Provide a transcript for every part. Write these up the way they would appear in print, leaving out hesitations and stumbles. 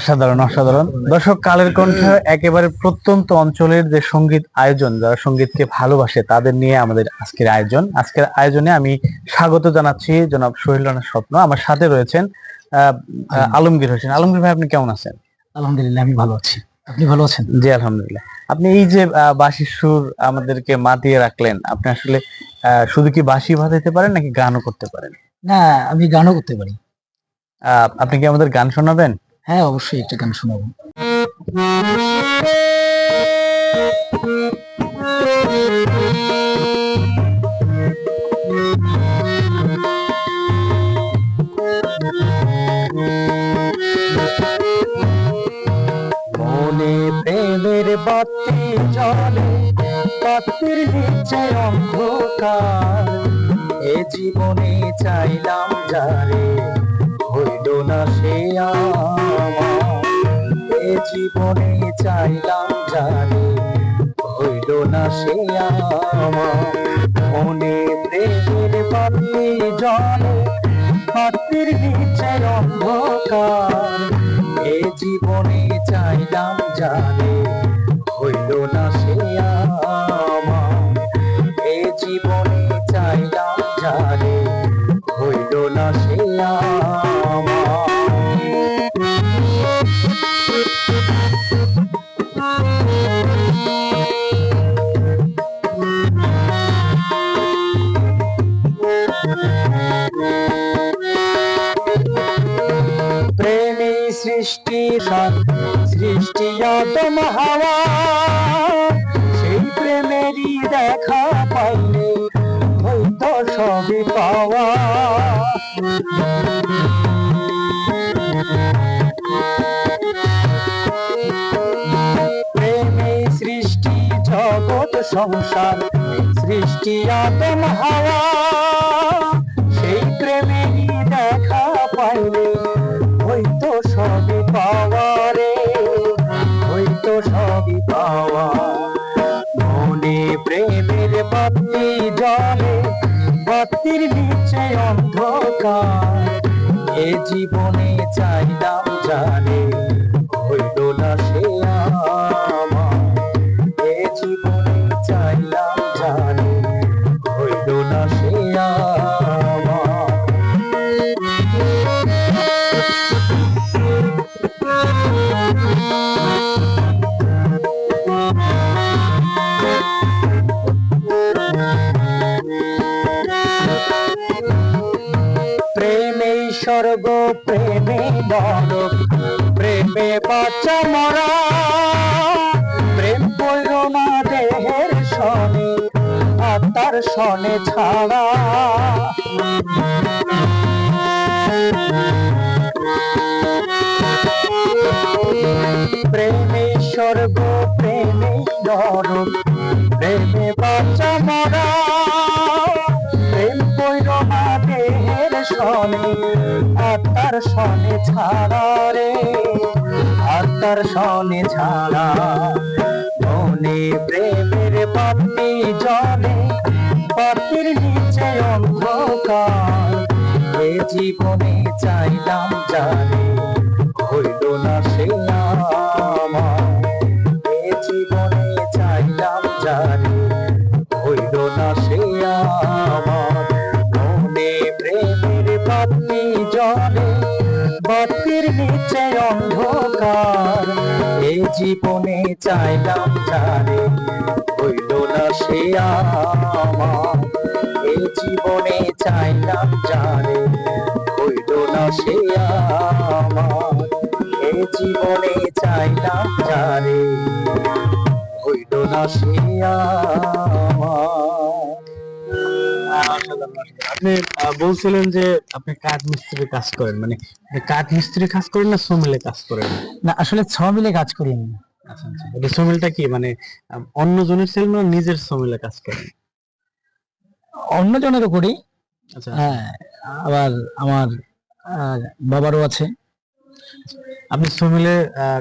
অসাধারণ অসাধারণ। দর্শক, কালের কণ্ঠ একেবারে প্রত্যন্ত অঞ্চলের যে সঙ্গীত আয়োজন, যারা সঙ্গীতকে ভালোবাসে তাদের নিয়ে আমাদের আজকের আয়োজন। আজকের আয়োজনে আমি স্বাগত জানাচ্ছি জনাব সোহেল রানার স্বপ্ন। আমার সাথে রয়েছেন আলমগীর হোসেন। আলমগীর ভাই, আপনি কেমন আছেন? আলহামদুলিল্লাহ, আমি ভালো আছি। আপনি ভালো আছেন? জি আলহামদুলিল্লাহ। আপনি এই যে বাঁশির সুর আমাদেরকে মাতিয়ে রাখলেন, আপনি আসলে শুধু কি বাঁশি বাজাইতে পারেন নাকি গানও করতে পারেন? না, আমি গানও করতে পারি। আপনি কি আমাদের গান শোনাবেন? হ্যাঁ, অবশ্যই একটা গান শোনাবো। মনে প্রেমের বাতি জ্বলে, বাতির নিচে অন্ধকার। এ জীবনে চাইলাম যারে, হইল না সে আমার। এ জীবনে চাইলাম যারে, হইল না সে আমার। মনে প্রেমের বাতি জ্বলে, বাতির নিচে অন্ধকার। এ জীবনে চাইলাম জানে, হইল না সে আমার। এ জীবনে চাইলাম জানে, হইল না সে আমার। প্রেমী সৃষ্টি সৃষ্টি আদম হাওয়া, সেই প্রেমেরই দেখা পাইলে হইতো সবই পাওয়া। প্রেমে সৃষ্টি জগৎ সংসার, সৃষ্টি আদম হাওয়া, সেই প্রেমেরই দেখা পাইলে হইতো সবই পাওয়া রে, হইতো সবই পাওয়া। মনে প্রেমের বাতি জ্বলে, বাতির নিচে অন্ধকার। এ জীবনে চাইলাম জানে, হইল না সে আমার। এ জীবনে চাইলাম জানে, হইল না সে আমার। প্রেমে স্বর্গ, প্রেমে নরক, প্রেমে বাঁচা মরা। প্রেম কইর না দেহের সনে, আত্মার সনে ছাড়া। প্রেমে স্বর্গ, প্রেমে নরক, প্রেমে বাঁচা মরা। প্রেম কইর না দেহের সনে, আত্মার সনে ছাড়া রে, আত্মার সনে ছাড়া। মনে প্রেমের বাতি জ্বলে, বাতির নিচে অন্ধকার। এ জীবনে চাইলাম জানে, হইল না সে আমার। এ জীবনে চাইলাম জানে, হইল না সে আমার। মনে প্রেমের বাতি জ্বলে, বাতির নিচে অন্ধকার। এ জীবনে চাইলাম জানে, হইল না সে আমার। এ জীবনে চাইলাম জানে, হইল না সে আমার। এ জীবনে চাইলাম জানে, হইল না সে আমার। আপনি বলছিলেন যে আপনি কাঠ মিস্ত্রি কাজ করেন, মানে কাঠ মিস্ত্রি কাজ করেন না শ্রমিলে কাজ করেন? না, আসলে ছ মিলে কাজ করি আমি। আচ্ছা আচ্ছা, এটা শ্রমিলটা কি মানে অন্য জনের সেল না নিজের শ্রমিলে কাজ করেন? অন্য জনেরও করি। আচ্ছা, হ্যাঁ, আবার আমার বাবারও আছে। আপনি শ্রমিলে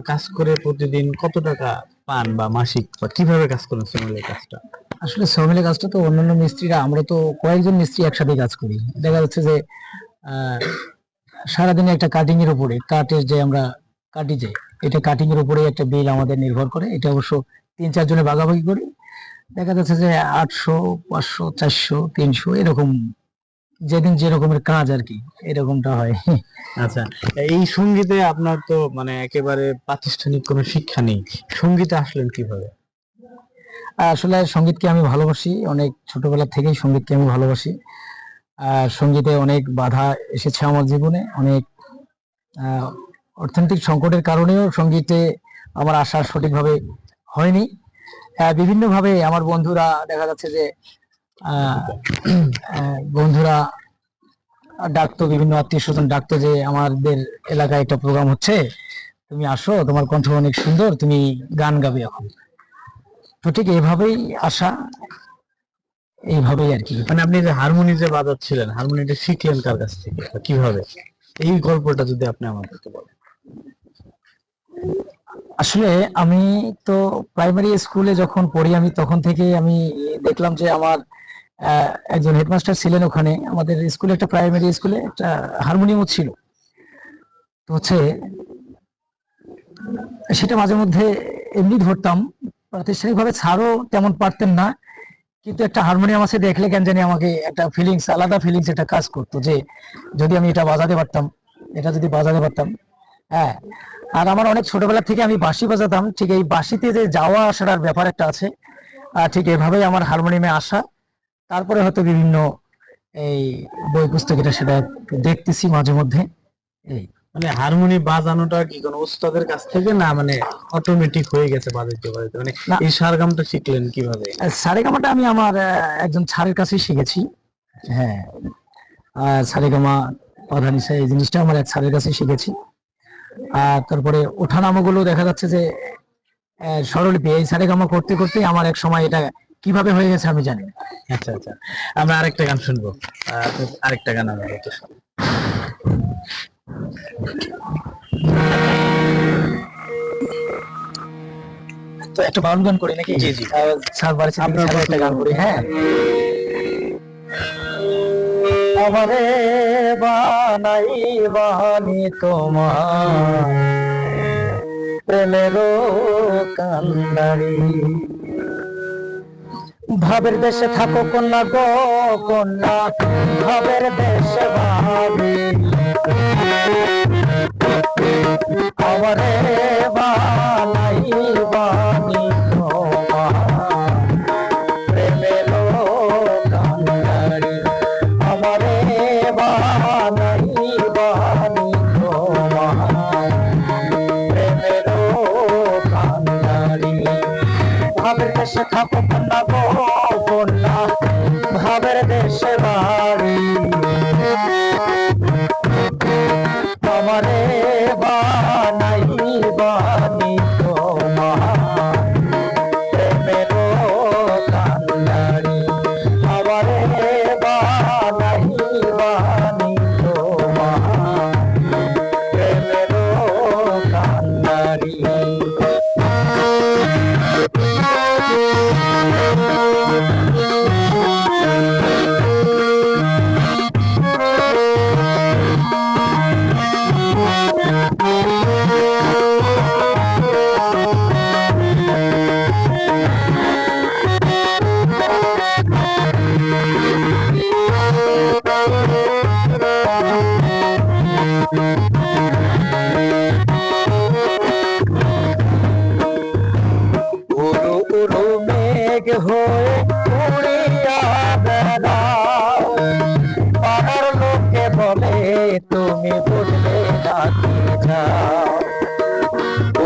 কাজ করে প্রতিদিন কত টাকা পান বা মাসিক, বা কিভাবে কাজ করেন শ্রমিলের কাজটা? আসলে শ্রমিলের কাজটা তো অন্যান্য মিস্ত্রিরা, আমরা তো কয়েকজন মিস্ত্রি একসাথে কাজ করি। দেখা যাচ্ছে যে সারাদিনে একটা কাটিং এর উপরে, কাঠের যে আমরা কাটি যায়, এটা কাটিং এর উপরে একটা বিল আমাদের নির্ভর করে। এটা অবশ্য 3-4 জনে ভাগাভাগি করি। দেখা যাচ্ছে যে 800, 500, 400, 300 এরকম, যেদিন যে রকমের কাজ আর কি, এরকমটা হয়। আচ্ছা, এই সঙ্গীতে আপনার তো মানে একেবারে প্রাতিষ্ঠানিক কোনো শিক্ষা নেই, সঙ্গীতে আসলেন কিভাবে? আসলে সঙ্গীতকে আমি ভালোবাসি, অনেক ছোটবেলা থেকেই সঙ্গীতকে আমি ভালোবাসি। সঙ্গীতে অনেক বাধা এসেছে আমার জীবনে, অনেক আহ, অর্থনৈতিক সংকটের কারণেও সঙ্গীতে আমার আশা সঠিকভাবে হয়নি। বিভিন্নভাবে আমার বন্ধুরা দেখা যাচ্ছে যে আহ, বন্ধুরা ডাকতো, বিভিন্ন আত্মীয় স্বজন ডাকতো যে আমাদের এলাকায় একটা প্রোগ্রাম হচ্ছে, তুমি আসো, তোমার কণ্ঠ অনেক সুন্দর, তুমি গান গাবে এখন। তো ঠিক এইভাবেই আসা, এইভাবেই আর কি। মানে আপনি যে হারমোনি যে বাজাচ্ছিলেন, হারমোনিটা শিখলেন কার কাছ থেকে বা কিভাবে, এই গল্পটা যদি আপনি আমাদেরকে বলেন। আসলে আমি তো প্রাইমারি স্কুলে যখন পড়ি, আমি তখন থেকে আমি দেখলাম যে আমার একজন হেডমাস্টার ছিলেন ওখানে, আমাদের স্কুলে, একটা প্রাইমারি স্কুলে একটা হারমোনিয়ামও ছিল। তো হচ্ছে সেটা মাঝে মধ্যে এমনি ধরতাম, প্রাতিষ্ঠানিকভাবে স্যারও তেমন পারতেন না, কিন্তু একটা হারমোনিয়াম আছে দেখলে কেন জানি আমাকে একটা ফিলিংস, আলাদা ফিলিংস একটা কাজ করতো যে যদি আমি এটা বাজাতে পারতাম, এটা যদি বাজাতে পারতাম। হ্যাঁ, আর আমার অনেক ছোটবেলা থেকে আমি বাঁশি বাজাতাম, ঠিক এই বাঁশিতে যে যাওয়া আসার ব্যাপার একটা আছে, ঠিক এভাবেই আমার হারমোনিয়ামে আসা। তারপরে হয়তো বিভিন্ন এই বই পুস্তক এটা সেটা দেখতেছি মাঝে মধ্যে। এই মানে হারমোনি বাজানোটা কি কোনো উস্তাদের কাছ থেকে, না মানে অটোমেটিক হয়ে গেছে বাজাইতে বাজাইতে, মানে না, এই সারগামটা শিখলেন কিভাবে? সারেগামাটা আমি আমার একজন স্যারের কাছেই শিখেছি। হ্যাঁ, সারেগামা পাধানিসা এই জিনিসটা আমার এক স্যারের কাছে শিখেছি। আর তারপরে ওঠানামাগুলো দেখা যাচ্ছে যে স্বরলিপি, এই সারেগামা করতে করতে আমার এক সময় এটা কিভাবে হয়ে গেছে আমি জানি না। আচ্ছা আচ্ছা, আমরা আরেকটা গান শুনবো। আরেকটা গান আমাদের শোনান। তো একটা বাউল গান করি নাকি? জি, জি। স্যার বাড়িতে আপনার আপনার একটা গান করি। হ্যাঁ, আমারে বানাই বানি তোমার প্রেমেরও কান্ডারি, ভাবের দেশে থাকো কন্যা গো কন্যা, ভাবের দেশে ভাবি, আমারে বানাই বানি তোমার প্রেমেরও কান্ডারি, আমারে বানাই বানি তোমার প্রেমেরও কান্ডারি, ভাবের দেশে থাকো কন্যা গো কন্যা, ভাবের দেশে বাড়ি, আমারে বানাই বানি তোমার প্রেমেরও কান্ডারি, আমারে বানাই বানি তোমার প্রেমেরও কান্ডারি। উড়ু উড়ু মেঘ হয়ে উড়িয়া বেড়াও, পাড়ার লোকে বলে তুমি বুঝলে না কি যাও,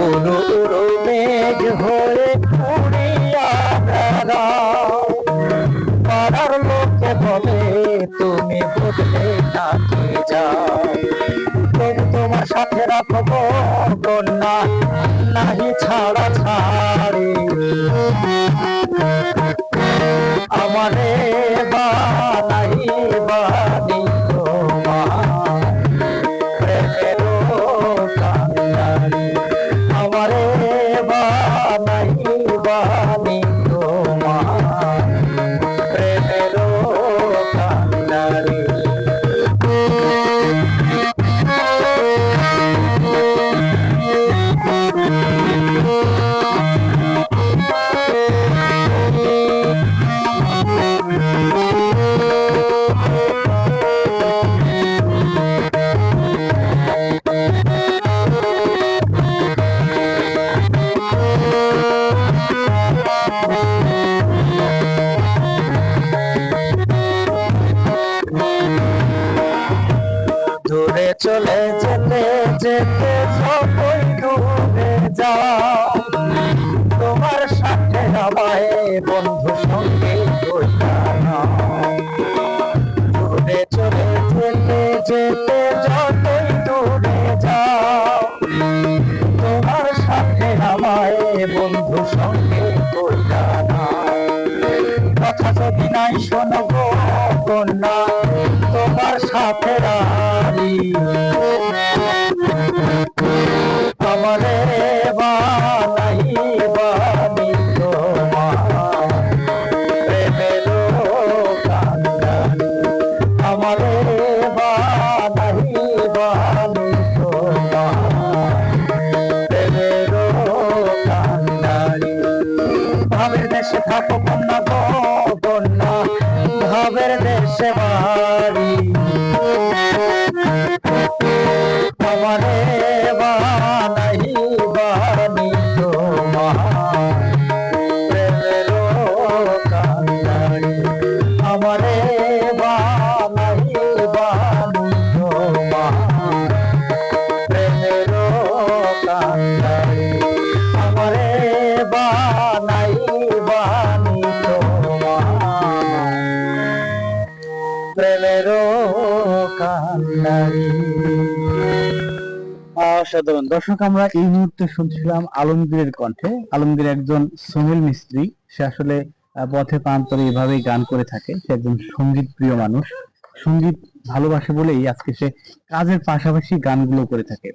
উড়ু উড়ু মেঘ হয়ে উড়িয়া বেড়াও, পাড়ার লোকে বলে তুমি বুঝলে না কি যাও, তবু তোমার সাথে রাখবো কন্যা, নাহি ছাড়া ছাড়ি, আমারে বানাই বানি তোমার প্রেমেরও কান্ডারি, আমারে বানাই বানি তোমার প্রেমেরও কান্ডারি। যেতে যতই দূরে যাও, তোমার সাথে আমায় বন্ধু সঙ্গে কইরা নাও। দূরে চলে যেতে যেতে যতই দূরে যাও, তোমার সাথে আমায় বন্ধু সঙ্গে কইরা নাও। কথা যদি নাই শোনো গো কন্যা, তোমার সাথে রানী আমারে বানাই বানি তোমার প্রেমের কান্দানি, আমারে বানাই বানি তোমার প্রেমের কান্দানি। ভাবের দেশে থাকো কন্যা গো কন্যা, ভাবের দেশে বাড়ি আমারে বানাই বানি তোমার প্রেমের কান্দানি, আমারে বানাই বানি তোমার প্রেমের কান্দানি, আমারে বানাই বানি তোমার প্রেমের কান্দানি। অসাধারণ দর্শক, আমরা এই মুহূর্তে শুনছিলাম আলমগীরের কণ্ঠে। আলমগীর একজন সোহেল মিস্ত্রি, সে আসলে পথে প্রান্তরে এভাবেই গান করে থাকে। সে একজন সঙ্গীত প্রিয় মানুষ, সঙ্গীত ভালোবাসে বলেই আজকে সে কাজের পাশাপাশি গানগুলো করে থাকে।